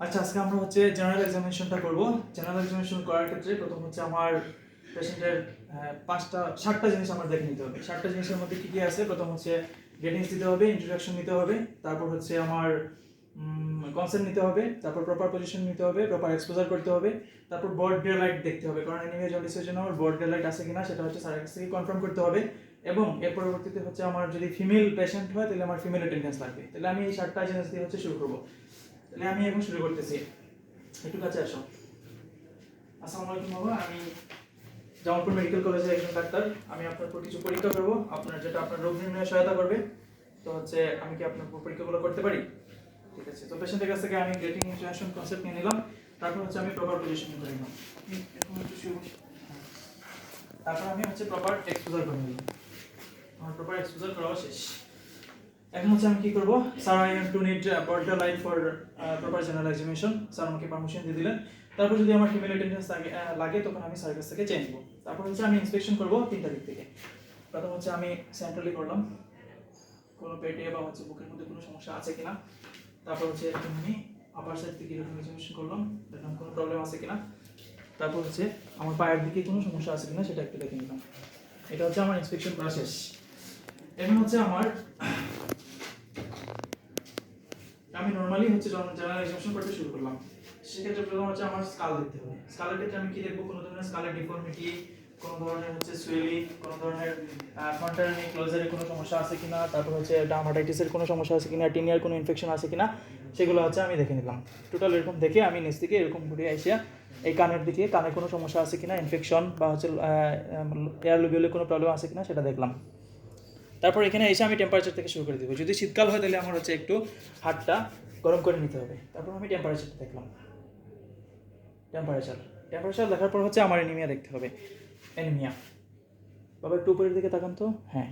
আচ্ছা, আজকে আমরা জেনারেল এক্সামিনেশনটা করব। জেনারেল এক্সামিনেশন করার ক্ষেত্রে প্রথম আমার পেশেন্টের 7টা জিনিস আমার দেখে নিতে হবে। 7টা জিনিসের মধ্যে কী কী আছে? প্রথম গ্রেটিংস দিতে হবে, ইন্ট্রোডাকশন নিতে হবে, তারপর আমার কনসেপ্ট নিতে হবে, তারপর প্রপার পজিশন নিতে হবে, প্রপার এক্সপোজার করতে হবে, তারপর বড ডে লাইট দেখতে হবে, কারণ অ্যানিমিয়া জন্ডিসের জন্য আমার বড ডে লাইট আছে কিনা সেটা স্যারের কাছ থেকে কনফার্ম করতে হবে। এবং এর পরবর্তীতে আমার যদি ফিমেল পেশেন্ট হয় তাহলে আমার ফিমেল অ্যাটেন্ডেন্স লাগবে। তাহলে আমি এই 7টা জিনিস দিয়ে শুরু করবো। তাহলে আমি এখন শুরু করতেছি। একটু কাছে আসো। আসসালামু আলাইকুম বাবা, আমি জামালপুর মেডিকেল কলেজের একজন ডাক্তার। আমি আপনার উপর কিছু পরীক্ষা করবো, যেটা আপনার রোগ নির্ণয়ে সহায়তা করবে। তো আমি কি আপনার পরীক্ষাগুলো করতে পারি? ঠিক আছে। তো পেশেন্টের কাছ থেকে আমি গ্রেটিং ইন্টারন্যাশনাল কনসেপ্ট নিয়ে নিলাম, তারপর আমি প্রপার পজিশনিং করে নিলাম। তারপর আমি প্রপার এক্সপোজার করে নিলাম। আমার প্রপার এক্সপোজার করা শেষ। এখন আমি কি করব? Sir, I have to need border line for proper general examination. Sir আমাকে পারমিশন দিয়ে দিলেন। তারপর যদি আমার ফিমেল অ্যাটেন্ডেন্স লাগে তখন আমি স্যারের কাছ থেকে চেয়ে নেব। তারপর আমি ইন্সপেকশন করব 3টা দিক থেকে। প্রথম আমি সেন্ট্রালি করলাম, কোনো পেটে বা বুকের মধ্যে কোনো সমস্যা আছে কিনা। তারপর আমি আপার সাইড থেকে এরকম এক্সামিনেশন করলাম, দেখলাম কোনো প্রবলেম আছে কিনা। তারপর আমার পায়ের দিকে কোনো সমস্যা আছে কিনা সেটা একটু দেখে নিলাম। এটা আমার ইন্সপেকশন করা শেষ। এখন আমার আমি নরমালি জেনারেল এক্সামিনেশন করতে শুরু করলাম। সেক্ষেত্রে প্রথম আমার স্কাল দেখতে হবে। স্কালের ক্ষেত্রে আমি কি দেখবো? কোনো ধরনের স্কালের ডিফর্মিটি, কোনো ধরনের সুয়েলিং, কোনো ধরনের ফ্রন্টাল ক্লোজারের কোনো সমস্যা আছে কিনা, তারপর ডার্মাটাইটিসের কোনো সমস্যা আছে কিনা, টিনিয়ার কোনো ইনফেকশন আছে কিনা, সেগুলো আমি দেখে নিলাম। টোটাল এরকম দেখে আমি নিচ থেকে এরকম ঘুরে এসে এই কানের দিকে, কানে কোনো সমস্যা আছে কিনা, ইনফেকশন বা এয়ার লুবিওলে কোনো প্রবলেম আছে কিনা সেটা দেখলাম। তারপর এখানে এসে আমি টেম্পারেচার থেকে শুরু করে দেবো। যদি শীতকাল হয় তাহলে আমার একটু হাতটা গরম করে নিতে হবে। তারপর আমি টেম্পারেচারটা দেখলাম। টেম্পারেচার দেখার পর আমার অ্যানিমিয়া দেখতে হবে। অ্যানিমিয়া বাবা একটু উপরের দিকে তাকান তো। হ্যাঁ,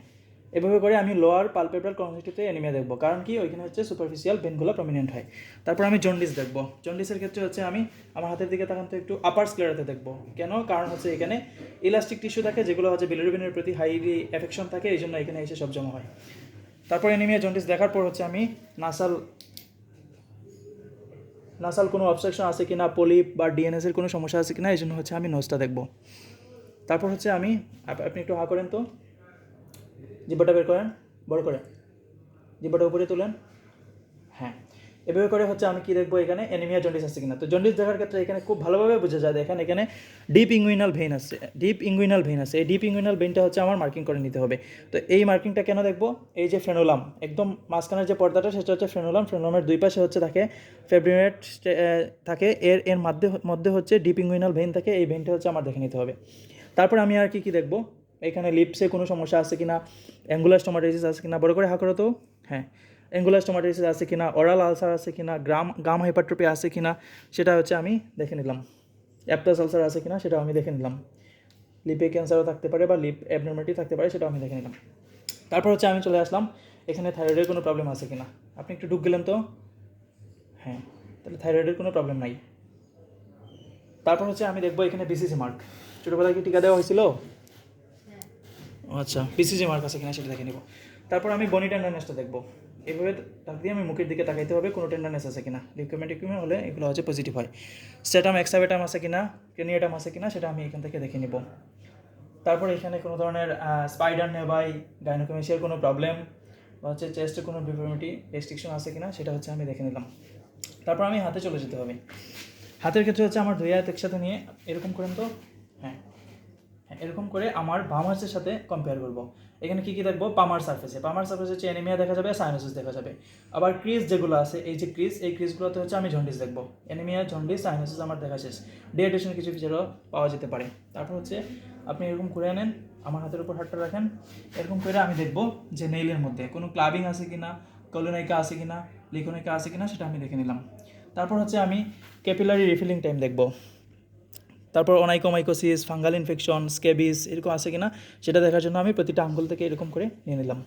এভাবে করে আমি লোয়ার পালপেব্রাল কনজেক্টিভে অ্যানিমিয়া দেখবো, কারণ কি ওইখানে সুপারফিশিয়াল ভেনগুলো প্রমিনেন্ট হয়। তারপর আমি জন্ডিস দেখবো। জন্ডিসের ক্ষেত্রে আমি আমার হাতের দিকে তাকান তো একটু আপার স্ক্লেরাতে দেখবো। কেন? কারণ এখানে ইলাস্টিক টিস্যু থাকে, যেগুলো বিলিরুবিনের প্রতি হাইলি এফেকশন থাকে, এই জন্য এখানে এসে সব জমা হয়। তারপর অ্যানিমিয়া জন্ডিস দেখার পর আমি নাসাল কোনো অবস্ট্রাকশন আছে কিনা, পলিপ বা ডিএনএসের কোনো সমস্যা আছে কিনা, এই জন্য আমি নোজটা দেখবো। তারপর আমি আপনি একটু হা করেন তো, জিব্বাটা বের করেন, বড় করে জিব্বাটা উপরে তুলেন। হ্যাঁ, এভাবে করে আমি কি দেখবো? এখানে অ্যানিমিয়া জন্ডিস আছে কিনা। তো জন্ডিস দেখার ক্ষেত্রে এখানে খুব ভালোভাবে বোঝা যায়। দেখেন এখানে ডিপ ইঙ্গুইনাল ভেইন আছে। এই ডিপ ইঙ্গুইনাল ভেইনটা আমার মার্কিং করে নিতে হবে। তো এই মার্কিংটা কেন দেখবো? এই যে ফ্রেনুলাম, একদম মাঝখানের যে পর্দাটা সেটা ফ্রেনুলামের দুই পাশে থাকে ফেব্রিনেট থাকে, এর মধ্যে ডিপ ইঙ্গুইনাল ভেইন থাকে। এই ভেইনটা আমার দেখে নিতে হবে। তারপর আমি আর কি দেখবো? এখানে লিপসে কোনো সমস্যা আছে কিনা, অ্যাঙ্গুলার স্টোমাটাইটিস আছে কিনা, বড় করে হা করো তো। হ্যাঁ, অ্যাঙ্গুলার স্টোমাটাইটিস আছে কিনা, ওরাল আলসার আছে কিনা, গাম হাইপারট্রপি আছে কিনা, সেটা আমি দেখে নিলাম। অ্যাপটাস আলসার আছে কিনা সেটাও আমি দেখে নিলাম। লিপে ক্যান্সারও থাকতে পারে বা লিপ অ্যাবনর্মালিটি থাকতে পারে, সেটাও আমি দেখে নিলাম। তারপর আমি চলে আসলাম এখানে থাইরয়েডের কোনো প্রবলেম আছে কিনা। আপনি একটু ঢুক গেলেন তো। হ্যাঁ, তাহলে থাইরয়েডের কোনো প্রবলেম নাই। তারপর আমি দেখবো এখানে বিসিজি মার্ক। ছোটোবেলায় কি টিকা দেওয়া হয়েছিল? আচ্ছা, বিসিজি মার্ক আছে কিনা সেটা দেখে নেব। তারপর আমি বনি টেন্ডারনেসটা দেখবো। এভাবে তাক দিয়ে আমি মুখের দিকে তাকাইতে হবে কোনো টেন্ডারনেস আছে কিনা। লিউকেমিয়া হলে এগুলো পজিটিভ হয়। স্ট্যাটাম এক্সাবেটাম আছে কিনা, ক্রেনিয়াটাম আছে কিনা, সেটা আমি এখান থেকে দেখে নেব। তারপর এখানে কোনো ধরনের স্পাইডার নেভাই, গাইনোকোমেশিয়ার কোনো প্রবলেম বা চেস্টে কোনো ডিফর্মিটি রেস্ট্রিকশন আছে কিনা সেটা আমি দেখে নিলাম। তারপর আমি হাতে চলে যেতে হবে। হাতের ক্ষেত্রে আমার দুই হাত একসাথে নিয়ে এরকম করেন তো। হ্যাঁ, এরকম করে আমার বাম হাতের সাথে কম্পেয়ার করবো। এখানে কী দেখবো? পামার সার্ফেসে অ্যানিমিয়া দেখা যাবে, সাইনোসিস দেখা যাবে। আবার ক্রিজ যেগুলো আছে, এই যে এই ক্রিজগুলোতে আমি জন্ডিস দেখবো। অ্যানিমিয়া, জন্ডিস, সাইনোসিস আমার দেখা শেষ। ডিহাইড্রেশন কিছু ফিচারও পাওয়া যেতে পারে। তারপর আপনি এরকম করে আনেন, আমার হাতের উপর হাতটা রাখেন। এরকম করে আমি দেখবো যে নেইলের মধ্যে কোনো ক্লাবিং আছে কিনা, কলোনাইকা আছে কিনা, লিকোনাইকা আছে কিনা, সেটা আমি দেখে নিলাম। তারপর আমি ক্যাপিলারি রিফিলিং টাইম দেখবো। তারপর অনাইকোমাইকোসিস, ফাঙ্গাল ইনফেকশন, স্ক্যাবিস এরকম আছে কিনা সেটা দেখার জন্য আমি প্রতিটা আঙ্গুল থেকে এরকম করে নিয়ে নিলাম।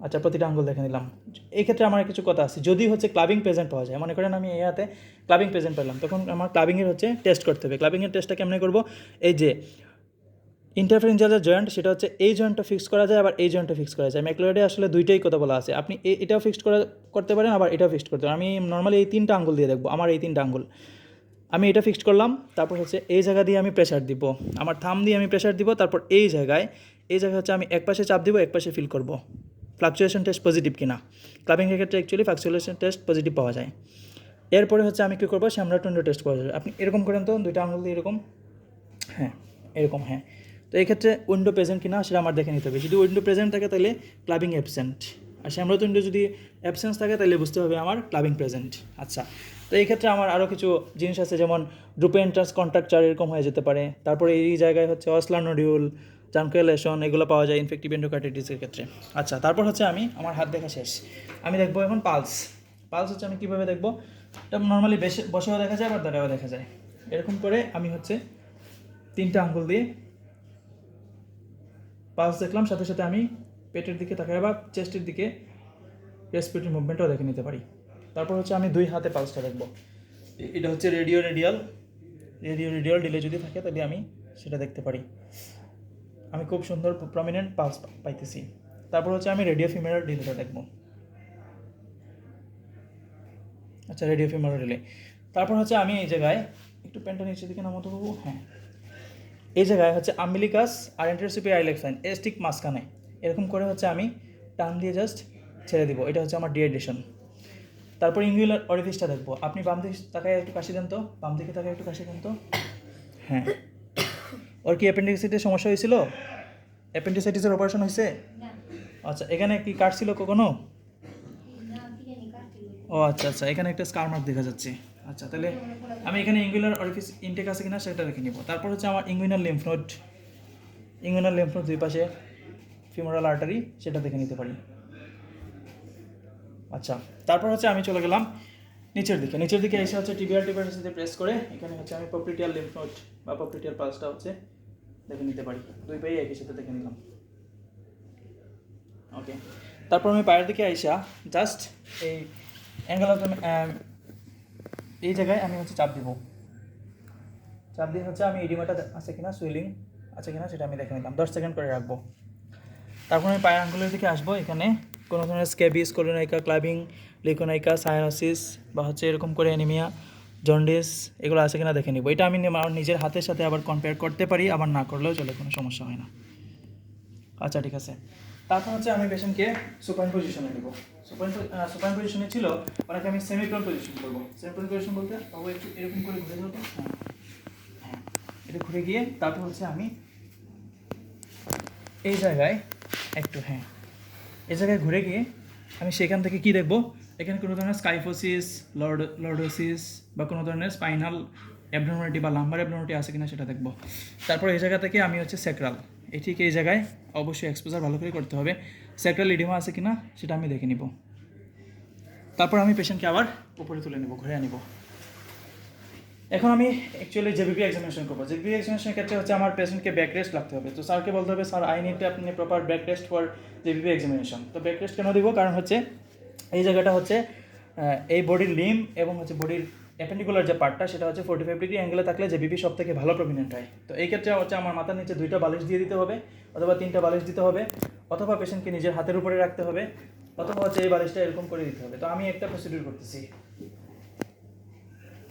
আচ্ছা, প্রতিটা আঙ্গুল দেখে নিলাম। এই ক্ষেত্রে আমার কিছু কথা আছে। যদি ক্লাবিং প্রেজেন্ট পাওয়া যায়, মনে করেন আমি এই হাতে ক্লাবিং প্রেজেন্ট পেলাম, তখন আমার ক্লাবিংয়ের টেস্ট করতে হবে। ক্লাবিংয়ের টেস্টটা কেমনে করবো? এই যে ইন্টারফারেন্সিয়াল যে জয়েন্ট সেটা হচ্ছে এই জয়েন্টটা ফিক্স করা যায়, আবার এই জয়েন্টটা ফিক্স করা যায়। ম্যাকলোয়েডে আসলে দুইটাই কথা বলা আছে, আপনি এটাও ফিক্সড করতে পারেন, আবার এটাও ফিক্সড করতে পারেন। আমি নর্মালি এই 3টা আঙ্গুল দিয়ে দেখবো, আমার এই 3টা আঙ্গুল আমি এটা ফিক্সড করলাম। তারপর হচ্ছে এই জায়গা দিয়ে আমি প্রেশার দিব, আমার থাম দিয়ে আমি প্রেশার দিব। তারপর এই জায়গায় হচ্ছে আমি এক পাশে চাপ দিব, এক পাশে ফিল করব ফ্লাকচুয়েশন টেস্ট পজিটিভ কিনা। ক্লাবিংয়ের ক্ষেত্রে অ্যাকচুয়ালি ফ্লাকচুয়েশন টেস্ট পজিটিভ পাওয়া যায়। এরপরে হচ্ছে আমি কী করবো, শ্যামরা টুন্ডো টেস্ট করা যাবে। আপনি এরকম করেন তো, 2টা আঙুল দিয়ে এরকম, হ্যাঁ এরকম, হ্যাঁ। তো এই ক্ষেত্রে উইন্ডো প্রেজেন্ট কিনা সেটা আমার দেখে নিতে হবে। যদি উইন্ডো প্রেজেন্ট থাকে তাহলে ক্লাবিং অ্যাবসেন্ট, আর শ্যামরা টুন্ডো যদি অ্যাবসেন্স থাকে তাহলে বুঝতে হবে আমার ক্লাবিং প্রেজেন্ট। আচ্ছা, তো এই ক্ষেত্রে আমার আরও কিছু জিনিস আছে, যেমন ড্রুপে এন্ট্রান্স কন্ট্রাকচার এরকম হয়ে যেতে পারে। তারপরে এই জায়গায় হচ্ছে অসলার নোডিউল, জানকুলেশন এগুলো পাওয়া যায় ইনফেক্টিভ এন্ডোকার্টাইটিসের ক্ষেত্রে। আচ্ছা, তারপর হচ্ছে আমার হাত দেখা শেষ, আমি দেখবো এখন পালস। পালস হচ্ছে আমি কীভাবে দেখবো, এটা নর্মালি বসেও দেখা যায়, আবার দাঁড়াও দেখা যায়। এরকম করে আমি হচ্ছে 3টা আঙ্গুল দিয়ে পালস দেখলাম, সাথে সাথে আমি পেটের দিকে তাকাই বা চেস্টের দিকে রেসপিরেটরি মুভমেন্টও দেখে নিতে পারি। তারপর হচ্ছে আমি 2 হাতে পালসটা দেখবো। এটা হচ্ছে রেডিও রেডিয়াল ডিলে যদি থাকে তাহলে আমি সেটা দেখতে পারি। আমি খুব সুন্দর প্রমিনেন্ট পালস পাইতেছি। তারপর হচ্ছে আমি রেডিও ফিমেরাল ডিলেটা দেখবো। আচ্ছা, রেডিও ফিমেরাল ডিলে। তারপর হচ্ছে আমি এই জায়গায় একটু প্যান্টটা নিচের দিকে নামাতে পারবো, হ্যাঁ। এই জায়গায় হচ্ছে আম্বিলিকাস আর এন্টারসিপি আইলেক্সাইন ঠিক মাঝখানে এরকম করে হচ্ছে আমি টান দিয়ে জাস্ট ছেড়ে দিব। এটা হচ্ছে আমার ডিহাইড্রেশন। তারপর ইঙ্গুলার অরিফিসটা দেখবো। আপনি বাম দিকে তাকায় একটু কাশি দেন তো, বাম দিকে তাকায় একটু কাশি দেন তো, হ্যাঁ। ওর কি অ্যাপেন্ডিক্সাইটিসের সমস্যা হয়েছিল? অ্যাপেন্ডিসাইটিসের অপারেশন হয়েছে? আচ্ছা, এখানে কি কাটছিল কখনো? ও আচ্ছা আচ্ছা, এখানে একটা স্কার মার্ক দেখা যাচ্ছে। আচ্ছা, তাহলে আমি এখানে ইঙ্গুলার অরিফিস ইনটেক আছে কিনা সেটা দেখে নিব। তারপর হচ্ছে আমার ইঙ্গুইনাল লিম্ফ নোড 2 পাশে ফিমোরাল আর্টারি, সেটা দেখে নিতে পারি। আচ্ছা, তারপর হচ্ছে আমি চলে গেলাম নিচের দিকে এসে হচ্ছে টিবিয়াল টিপের সাথে প্রেস করে এখানে হচ্ছে আমি পপ্লিটিয়াল লিম্ফ নোড বা পপ্লিটিয়াল পালসটা হচ্ছে দেখে নিতে পারি। 2 পায়ে একই সাথে দেখে নিলাম। ওকে, তারপর আমি পায়ের দিকে আইসা জাস্ট এই অ্যাঙ্গেল অফ এই জায়গায় আমি হচ্ছে চাপ দিব। চাপ দিয়ে হচ্ছে আমি এডিমাটা আছে কিনা, সুইলিং আছে কিনা সেটা আমি দেখে নিলাম। 10 সেকেন্ড করে রাখবো। তারপর আমি পায়ের আঙ্গুলের দিকে আসবো। এখানে কোনো ধরনের স্ক্যাবিস, কোলিনাইকা, ক্লাবিং, লিকোনাইকা, সায়ানোসিস বা হচ্ছে এরকম করে অ্যানিমিয়া, জন্ডিস এগুলো আছে কিনা দেখে নিব। এটা আমি আমার নিজের হাতের সাথে আবার কম্পেয়ার করতে পারি, আবার না করলেও চলে, কোনো সমস্যা হয় না। আচ্ছা, ঠিক আছে। তারপর হচ্ছে আমি পেশেন্টকে সুপাইন পজিশনে নেব। সুপাইন পজিশনে ছিল ওনাকে আমি সেমিপ্রন পজিশন করবো। সেমিপ্রন পজিশন বলতে বাবু একটু এরকম করে ঘুরে যাবো, হ্যাঁ হ্যাঁ, এটা ঘুরে গিয়ে তারপর হচ্ছে আমি এই জায়গায় একটু, হ্যাঁ এই জায়গায় ঘুরে গিয়ে আমি সেখান থেকে কি দেখবো, এখানে কোনো ধরনের স্কাইফোসিস, লর্ডোসিস বা কোনো ধরনের স্পাইনাল অ্যাবনর্মালিটি বা লাম্বার অ্যাবনর্মালিটি আছে কিনা সেটা দেখবো। তারপর এই জায়গা থেকে আমি হচ্ছে স্যাক্রাল, ঠিক এই জায়গায় অবশ্যই এক্সপোজার ভালো করে করতে হবে। স্যাক্রাল ইডিমা আছে কিনা সেটা আমি দেখে নিব। তারপর আমি পেশেন্টকে আবার উপরে তুলে নেব, ঘুরে আনিব। এখন আমি অ্যাকচুয়ালি জেবিপি এক্সামিনেশন করবো। জেবিপি এক্সামিনেশনের ক্ষেত্রে হচ্ছে আমার পেশেন্টকে ব্যাক রেস্ট লাগতে হবে। তো স্যারকে বলতে হবে, স্যার আই নিড আপনি proper back rest for JBP examination. তো ব্যাক রেস্ট কেন দিব, কারণ হচ্ছে এই জায়গাটা হচ্ছে এই বডির লিম এবং হচ্ছে বডির অ্যাপেন্ডিকুলার যে পার্টটা সেটা হচ্ছে 45 ডিগ্রি অ্যাঙ্গেলে থাকলে জেবিপি সব থেকে ভালো প্রমিনেন্ট হয়। তো এই ক্ষেত্রে হচ্ছে আমার মাথার নিচে 2টা বালিশ দিয়ে দিতে হবে, অথবা 3টা বালিশ দিতে হবে, অথবা পেশেন্টকে নিজের হাতের উপরে রাখতে হবে, অথবা হচ্ছে এই বালিশটা এরকম করে দিতে হবে। তো আমি একটা প্রসিডিউর করতেছি।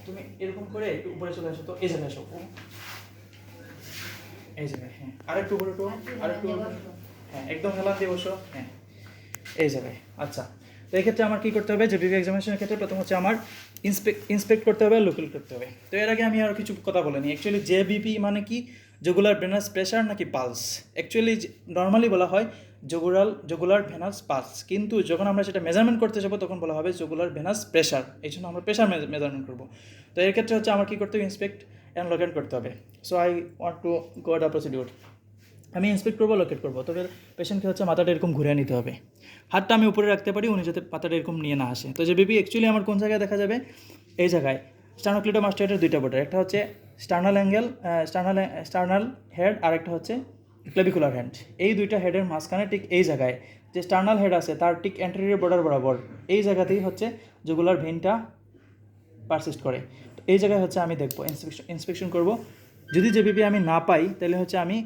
তুমি এরকম করে একটু উপরে চলে আসো, তো এই জায়গায় আসো, এই জায়গায়, হ্যাঁ আরেকটু উপরে, আরেকটু, হ্যাঁ একদম হেলা দিয়ে বসো, হ্যাঁ এই জায়গায়। আচ্ছা, তো এই ক্ষেত্রে আমার কী করতে হবে, যে বিবি এক্সামিনেশনের ক্ষেত্রে প্রথম হচ্ছে আমার ইন্সপেক্ট করতে হবে, লোকেল করতে হবে। তো এর আগে আমি আরও কিছু কথা বলে নিই। অ্যাকচুয়ালি জেবিপি মানে কি, জুগুলার ভেনাস প্রেশার নাকি পালস। অ্যাকচুয়ালি নর্মালি বলা হয় জুগুলার ভেনাস পালস, কিন্তু যখন আমরা সেটা মেজারমেন্ট করতে যাবো তখন বলা হবে জুগুলার ভেনাস প্রেশার। এই জন্য আমরা প্রেশার মেজারমেন্ট করবো। তো এর ক্ষেত্রে হচ্ছে আমার কী করতে হবে, ইন্সপেক্ট অ্যান্ড লোকেট করতে হবে। So I want to go the procedure. আমি ইন্সপেক্ট করবো, লোকেট করবো। তবে পেশেন্টকে হচ্ছে মাথাটা এরকম ঘুরে নিতে হবে, হাতটা আমি উপরে রাখতে পারি, উনি যাতে পাতাটা এরকম নিয়ে না আসে। তো যে বেবি অ্যাকচুয়ালি আমার কোন জায়গায় দেখা যাবে, এই জায়গায় স্টার্নোক্লিটোমাস্টাইডের 2টা বর্ডার, একটা হচ্ছে স্টার্নাল অ্যাঙ্গেল, স্টার্নাল হেড, আর একটা হচ্ছে ক্লেভিকুলার হেড। এই 2টা হেডের মাঝখানে ঠিক এই জায়গায় যে স্টার্নাল হেড আছে তার ঠিক অ্যান্টেরিয়র বর্ডার বরাবর এই জায়গাতেই হচ্ছে জুগুলার ভেইনটা পারসিস্ট করে। তো এই জায়গায় হচ্ছে আমি দেখবো, ইন্সপেকশন করব। যদি জেবিপি আমি না পাই তাহলে হচ্ছে আমি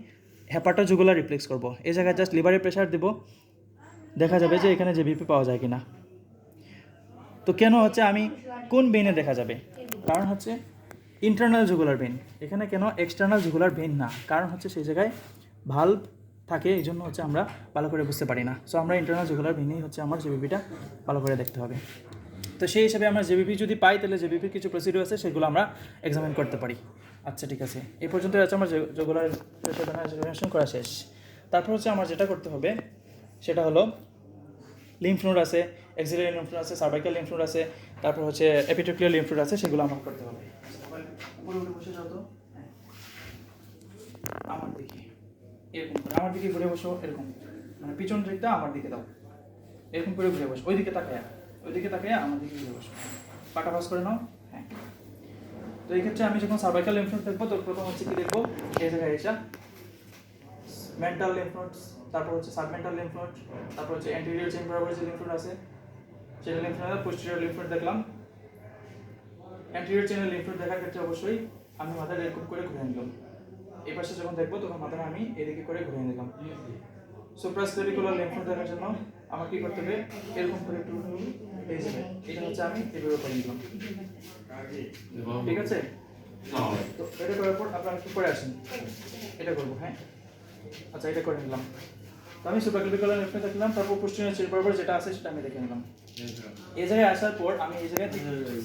হেপাটোজুগুলার রিফ্লেক্স করব। এই জায়গায় জাস্ট লিভারে প্রেশার দেব, দেখা যাবে যে এখানে জেবিপি পাওয়া যায় কিনা। তো কেন হচ্ছে আমি কোন ভেইনে দেখা যাবে, কারণ হচ্ছে ইন্টারনাল জুগুলার ভেইন, এখানে কেন এক্সটার্নাল জুগুলার ভেইন না, কারণ হচ্ছে সেই জায়গায় ভাল্ব থাকে, এই জন্য হচ্ছে আমরা ভালো করে বুঝতে পারি না। সো আমরা ইন্টারনাল জুগুলার ভেইনেই হচ্ছে আমার জেবিপিটা ভালো করে দেখতে হবে। তো সেই হিসাবে আমরা জেবিপি যদি পাই তাহলে জেবিপির কিছু প্রসিডিউর আছে সেগুলো আমরা এক্সামিন করতে পারি। আচ্ছা ঠিক আছে, এই পর্যন্ত হচ্ছে আমার জুগুলার এক্সামিনেশন করা শেষ। তারপর হচ্ছে আমার যেটা করতে হবে সেটা হলো লিম্ফ নোড আছে, এক্সিলারি লিম্ফ নোড আছে, সার্ভাইকাল লিম্ফ নোড আছে, তারপর হচ্ছে এপিটোক্লিয়ার লিম্ফ নোড আছে, সেগুলো আমার করতে হবে। উপরে উঠে বসে যাও তো, আমার দিকে এরকম করে, আমার দিকে ঘুরে বসো, এরকম মানে পিছন দিকটা আমার দিকে দাও, এরকম করে ঘুরে বসো, ওইদিকে তাকায়, ওইদিকে তাকায় আমার দিকে ঘুরে বসো, পাটা পাস করে নাও। হ্যাঁ, তো এই ক্ষেত্রে আমি যখন সার্ভাইকাল লিম্ফ নোড দেখবো তো প্রথম হচ্ছে কি দেখবো, এই জায়গায় এটা মেন্টাল লিম্ফ নোডস, তারপর হচ্ছে সাবমেন্টাল লিম্ফ নোড, তারপর হচ্ছে অ্যান্টেরিয়র চেইন বরাবর যে লিম্ফ নোড আছে সেটা lymph node, posterior lymph node দেখলাম। অ্যান্টেরিয়র চেইনের লিম্ফ নোড দেখার ক্ষেত্রে অবশ্যই আমি মাথাটা এরকম করে ঘুরে নিলাম, এই পাশে যখন দেখবো তখন মাথাটা আমি এদিকে করে ঘুরে নিলাম। সুপ্রাস্ক্লেভিকুলার লিম্ফ নোড দেখার জন্য আমার কি করতে হবে, এরকম করে একটু এই যাবে, এটা হচ্ছে আমি এভাবে করে নিলাম, ঠিক আছে। তো এটা করার পর আপনারা একটু পরে আসেন, এটা করবো। হ্যাঁ আচ্ছা, এটা করে নিলাম। তো আমি সুপ্রাক্লেভিকুলার লিম্ফ নোড দেখলাম, তারপর পোস্টেরিয়র চেইন বরাবর যেটা আছে সেটা আমি দেখে নিলাম। এই জায়গায় আসার পর আমি এই জায়গায়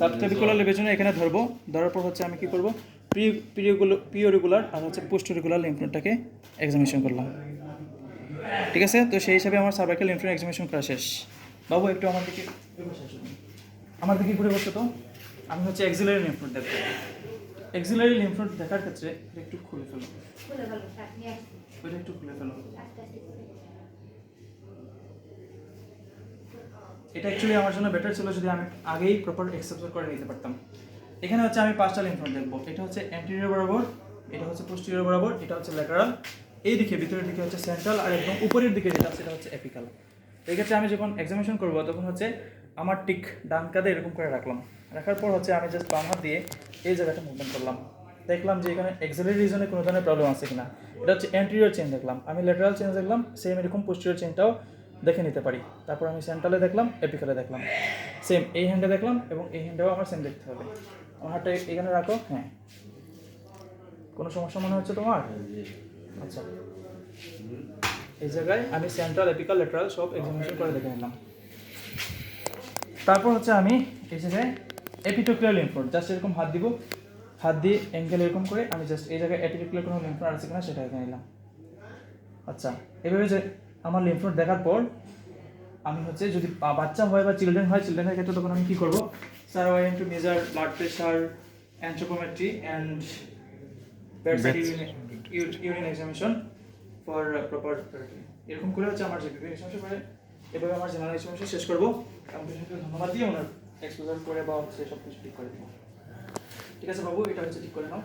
সাবক্লেভিকুলার লিম্ফের জন্য এখানে ধরবো, ধরার পর হচ্ছে আমি কি করবো, প্রিওরিকুলার আর হচ্ছে পোস্টেরিকুলার লিম্ফ নোডটাকে এক্সামিনেশন করলাম, ঠিক আছে। তো সেই হিসাবে আমার সার্ভাইকাল লিম্ফ নোড এক্সামিনেশন করা শেষ। বাবু একটু আমার দিকে ঘুরে বসো তো, আমি হচ্ছে এক্সিলারি লিম্ফ নোড দেখবো। এক্সিলারি লিম্ফ নোড দেখার ক্ষেত্রে একটু খুলে ফেলো, ওইটা একটু খুলে ফেলো। এটা অ্যাকচুয়ালি আমার জন্য বেটার ছিল যদি আমি আগেই প্রপার এক্সেপ্ট করে নিতে পারতাম। এখানে হচ্ছে আমি 5টা লিম্ফ নোড দেখবো, এটা হচ্ছে অ্যান্টেরিয়র বরাবর, এটা হচ্ছে পোস্টেরিয়র বরাবর, এটা হচ্ছে ল্যাটারাল, এই দিকে ভিতরের দিকে হচ্ছে সেন্ট্রাল, আর একদম উপরের দিকে যেটা সেটা হচ্ছে এপিক্যাল। এই ক্ষেত্রে আমি যখন এক্সামিনেশন করবো তখন হচ্ছে আমার টিক ডান কাঁধে এরকম করে রাখলাম, রাখার পর হচ্ছে আমি জাস্ট বাম হাত দিয়ে এই জায়গাটা মুভমেন্ট করলাম, দেখলাম যে এখানে এক্সিলারি রিজনে কোনো ধরনের প্রবলেম আছে কিনা। এটা হচ্ছে অ্যান্টেরিয়র চেইন দেখলাম, আমি ল্যাটারাল চেইন দেখলাম, সেম এরকম পোস্টেরিয়র চেইনটাও দেখে নিতে পারি। তারপর আমি সেন্ট্রালে দেখলাম, এপিক্যালে দেখলাম, সেম এই হ্যান্ডে দেখলাম এবং এই হ্যান্ডেও আমার সেম দেখতে হবে। আমার হাতটা এখানে রাখো। হ্যাঁ, কোনো সমস্যা মনে হচ্ছে তোমার? আচ্ছা, এই জায়গায় আমি সেন্ট্রাল, এপিক্যাল, ল্যাটারাল সব এক্সামিনেশন করে দেখে নিলাম। তারপর হচ্ছে আমি এই জায়গায় এপিটোক্লিয়ার লিম্ফ নোড জাস্ট এরকম হাত দিব, হাত দিয়ে অ্যাঙ্গেল এরকম করে আমি জাস্ট এই জায়গায় এপিটোক্লিয়ার কোনো লিম্ফ নোড আছে কিনা সেটা দেখে নিলাম। আচ্ছা, এভাবে যে আমার লিম্ফ নোড দেখার পর আমি হচ্ছে যদি বাচ্চা হয় বা চিলড্রেন হয়, চিলড্রেনের ক্ষেত্রে তখন আমি কী করবো, sir I am to measure blood pressure, anthropometry and urine examination for proper এরকম করে হচ্ছে আমার জিপিপি এক্সামিনেশন করে এভাবে আমার জেনারেল এক্সামিনেশন শেষ করবো। কম্পিটিশনকে ধন্যবাদ দিয়ে ওনার এক্সপোজার করে বা হচ্ছে সব কিছু ঠিক করে দেবো। ঠিক আছে বাবু, এটা হচ্ছে ঠিক করে নাও।